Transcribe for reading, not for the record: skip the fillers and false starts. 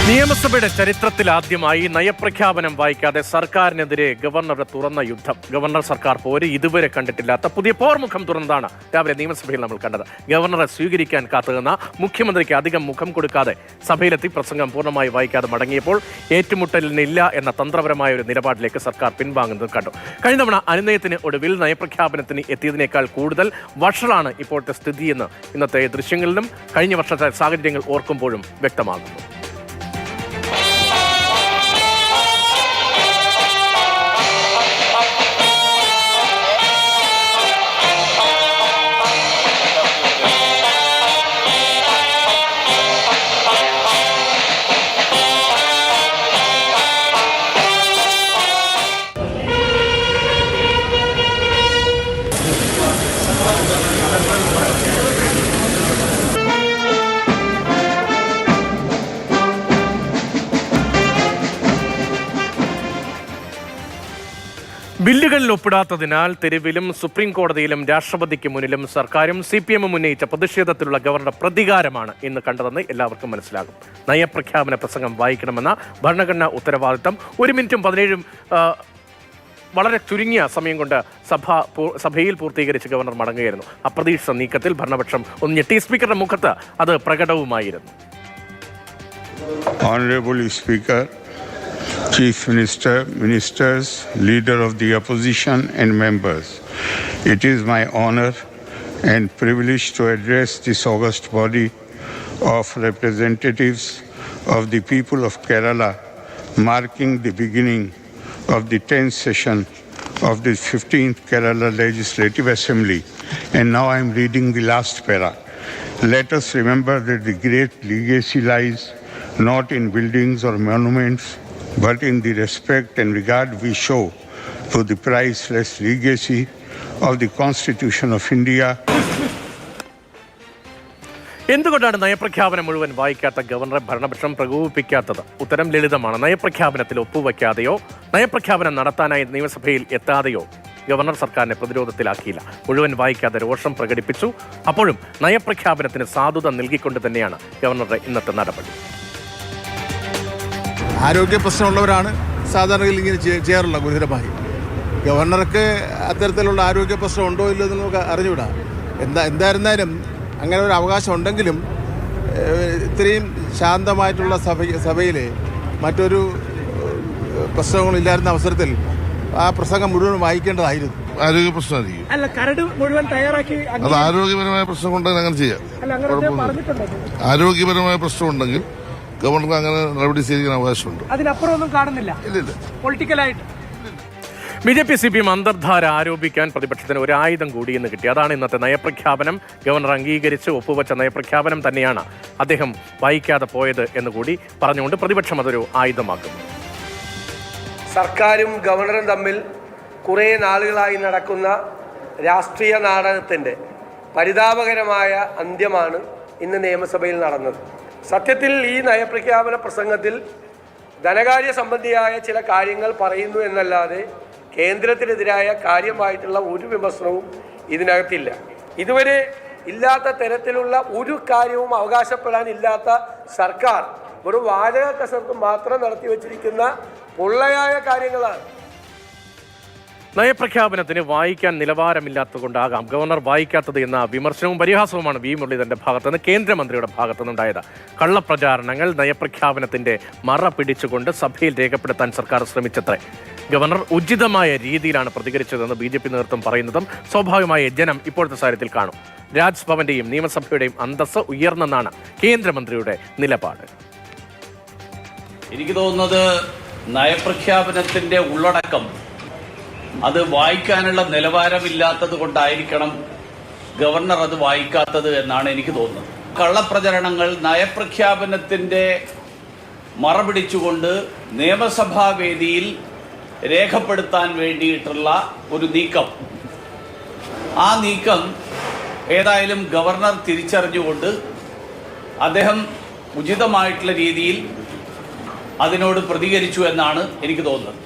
നിയമസഭയുടെ ചരിത്രത്തിലാദ്യമായി നയപ്രഖ്യാപനം വായിക്കാതെ സർക്കാരിനെതിരെ ഗവർണറുടെ തുറന്ന യുദ്ധം. ഗവർണർ സർക്കാർ പോര് ഇതുവരെ കണ്ടിട്ടില്ലാത്ത പുതിയ പോർമുഖം തുറന്നതാണ് രാവിലെ നിയമസഭയിൽ നമ്മൾ കണ്ടത്. ഗവർണറെ സ്വീകരിക്കാൻ കാത്തുനിന്ന മുഖ്യമന്ത്രിക്ക് അധികം മുഖം കൊടുക്കാതെ സഭയിലെത്തി പ്രസംഗം പൂർണ്ണമായി വായിക്കാതെ മടങ്ങിയപ്പോൾ ഏറ്റുമുട്ടലിനില്ല എന്ന തന്ത്രപരമായ ഒരു നിലപാടിലേക്ക് സർക്കാർ പിൻവാങ്ങുന്നത് കണ്ടു. കഴിഞ്ഞ തവണ അനുനയത്തിന് ഒടുവിൽ നയപ്രഖ്യാപനത്തിന് എത്തിയതിനേക്കാൾ കൂടുതൽ വഷളാണ് ഇപ്പോഴത്തെ സ്ഥിതിയെന്ന് ഇന്നത്തെ ദൃശ്യങ്ങളിലും കഴിഞ്ഞ വർഷത്തെ സാഹചര്യങ്ങൾ ഓർക്കുമ്പോഴും വ്യക്തമാകുന്നു. ബില്ലുകളിൽ ഒപ്പിടാത്തതിനാൽ തെരുവിലും സുപ്രീം കോടതിയിലും രാഷ്ട്രപതിക്ക് മുന്നിലും സർക്കാരും CPM ഉന്നയിച്ച പ്രതിഷേധത്തിലുള്ള ഗവർണറുടെ പ്രതികാരമാണ് ഇന്ന് കണ്ടതെന്ന് എല്ലാവർക്കും മനസ്സിലാകും. നയപ്രഖ്യാപന പ്രസംഗം വായിക്കണമെന്ന ഭരണഘടനാ ഉത്തരവാദിത്തം 1 മിനിറ്റും 17 വളരെ ചുരുങ്ങിയ സമയം കൊണ്ട് സഭയിൽ പൂർത്തീകരിച്ച് ഗവർണർ മടങ്ങുകയായിരുന്നു. അപ്രതീക്ഷിത നീക്കത്തിൽ ഭരണപക്ഷം ഒന്ന് ഞെട്ടി. സ്പീക്കറുടെ മുഖത്ത് അത് പ്രകടവുമായിരുന്നു. Honorable Speaker, Chief Minister, Ministers, Leader of the Opposition and members, it is my honor and privilege to address this august body of representatives of the people of Kerala, marking the beginning of the 10th session of the 15th Kerala Legislative Assembly. And now I am reading the last para. Let us remember that the great legacy lies not in buildings or monuments, but in the respect and regard we show to the priceless legacy of the Constitution of India. എന്തുകൊണ്ടാണ് നയപ്രഖ്യാപനം മുഴുവൻ വായിക്കാത്ത ഗവർണറെ ഭരണപക്ഷം പ്രകോപിപ്പിക്കാത്തത്? ഉത്തരം ലളിതമാണ്. നയപ്രഖ്യാപനത്തിൽ ഒപ്പുവയ്ക്കാതെയോ നയപ്രഖ്യാപനം നടത്താനായി നിയമസഭയിൽ എത്താതെയോ governor സർക്കാരിനെ പ്രതിരോധത്തിലാക്കിയില്ല. മുഴുവൻ വായിക്കാതെ രോഷം പ്രകടിപ്പിച്ചു. അപ്പോഴും നയപ്രഖ്യാപനത്തിന് സാധുത നൽകിക്കൊണ്ട് തന്നെയാണ് ഗവർണറുടെ ഇന്നത്തെ നടപടി. ആരോഗ്യ പ്രശ്നമുള്ളവരാണ് സാധാരണയിൽ ഇങ്ങനെ ചെയ്യാറുള്ള ഗുരുതരമായി. ഗവർണർക്ക് അത്തരത്തിലുള്ള ആരോഗ്യ പ്രശ്നം ഉണ്ടോ ഇല്ലോ എന്ന് നമുക്ക് അറിഞ്ഞുകൂടാ. എന്തായിരുന്നാലും അങ്ങനെ ഒരു അവകാശം ഉണ്ടെങ്കിലും ഇത്രയും ശാന്തമായിട്ടുള്ള സഭയിൽ മറ്റൊരു പ്രശ്നങ്ങളില്ലായിരുന്ന അവസരത്തിൽ ആ പ്രസംഗം മുഴുവൻ വായിക്കേണ്ടതായിരുന്നു. ആരോഗ്യ പ്രശ്നമായിരിക്കും. അത് ആരോഗ്യപരമായ പ്രശ്നം കൊണ്ടെങ്കിൽ അങ്ങനെ ചെയ്യാം. ആരോഗ്യപരമായ പ്രശ്നമുണ്ടെങ്കിൽ ഗവർണർക്ക് അങ്ങനെ നടപടി സ്വീകരിക്കാൻ അവകാശമുണ്ട്. അതിനപ്പുറം ഒന്നും കാണുന്നില്ല. പൊളിറ്റിക്കലായിട്ട് BJP CPM അന്തർധാര ആരോപിക്കാൻ പ്രതിപക്ഷത്തിന് ഒരു ആയുധം കൂടി എന്ന് കിട്ടി. അതാണ് ഇന്നത്തെ നയപ്രഖ്യാപനം. ഗവർണർ അംഗീകരിച്ച് ഒപ്പുവെച്ച നയപ്രഖ്യാപനം തന്നെയാണ് അദ്ദേഹം വായിക്കാതെ പോയത് എന്നുകൂടി പറഞ്ഞുകൊണ്ട് പ്രതിപക്ഷം അതൊരു ആയുധമാക്കുന്നു. സർക്കാരും ഗവർണറും തമ്മിൽ കുറേ നാളുകളായി നടക്കുന്ന രാഷ്ട്രീയ നാടകത്തിൻ്റെ പരിതാപകരമായ അന്ത്യമാണ് ഇന്ന് നിയമസഭയിൽ നടന്നത്. സത്യത്തിൽ ഈ നയപ്രഖ്യാപന പ്രസംഗത്തിൽ ധനകാര്യ സംബന്ധിയായ ചില കാര്യങ്ങൾ പറയുന്നു എന്നല്ലാതെ കേന്ദ്രത്തിനെതിരായ കാര്യമായിട്ടുള്ള ഒരു വിമർശനവും ഇതിനകത്തില്ല. ഇതുവരെ ഇല്ലാത്ത തരത്തിലുള്ള ഒരു കാര്യവും അവകാശപ്പെടാനില്ലാത്ത സർക്കാർ ഒരു വാചക കസർത്ത് മാത്രം നടത്തി വച്ചിരിക്കുന്ന പൊള്ളയായ കാര്യങ്ങളാണ്. നയപ്രഖ്യാപനത്തിന് വായിക്കാൻ നിലവാരമില്ലാത്തതുകൊണ്ടാകാം ഗവർണർ വായിക്കാത്തത് എന്ന വിമർശനവും പരിഹാസവുമാണ് വി മുരളീധരന്റെ ഭാഗത്തുനിന്ന് കേന്ദ്രമന്ത്രിയുടെ ഭാഗത്തുനിന്നുണ്ടായത്. കള്ളപ്രചാരണങ്ങൾ നയപ്രഖ്യാപനത്തിന്റെ മറ പിടിച്ചുകൊണ്ട് സഭയിൽ രേഖപ്പെടുത്താൻ സർക്കാർ ശ്രമിച്ചത്രേ. ഗവർണർ ഉചിതമായ രീതിയിലാണ് പ്രതികരിച്ചതെന്ന് BJP നേതൃത്വം പറയുന്നതും സ്വാഭാവികമായ ജനം ഇപ്പോഴത്തെ സാഹചര്യത്തിൽ കാണും. രാജ്ഭവന്റെയും നിയമസഭയുടെയും അന്തസ്സ് ഉയർന്നെന്നാണ് കേന്ദ്രമന്ത്രിയുടെ നിലപാട്. എനിക്ക് തോന്നുന്നത് നയപ്രഖ്യാപനത്തിന്റെ ഉള്ളടക്കം അത് വായിക്കാനുള്ള നിലവാരമില്ലാത്തത് കൊണ്ടായിരിക്കണം ഗവർണർ അത് വായിക്കാത്തത് എന്നാണ് എനിക്ക് തോന്നുന്നത്. കള്ളപ്രചരണങ്ങൾ നയപ്രഖ്യാപനത്തിന്റെ മറപിടിച്ചുകൊണ്ട് നിയമസഭാ വേദിയിൽ രേഖപ്പെടുത്താൻ വേണ്ടിയിട്ടുള്ള ഒരു നീക്കം, ആ നീക്കം ഏതായാലും ഗവർണർ തിരിച്ചറിഞ്ഞുകൊണ്ട് അദ്ദേഹം ഉചിതമായിട്ടുള്ള രീതിയിൽ അതിനോട് പ്രതികരിച്ചു എന്നാണ് എനിക്ക് തോന്നുന്നത്.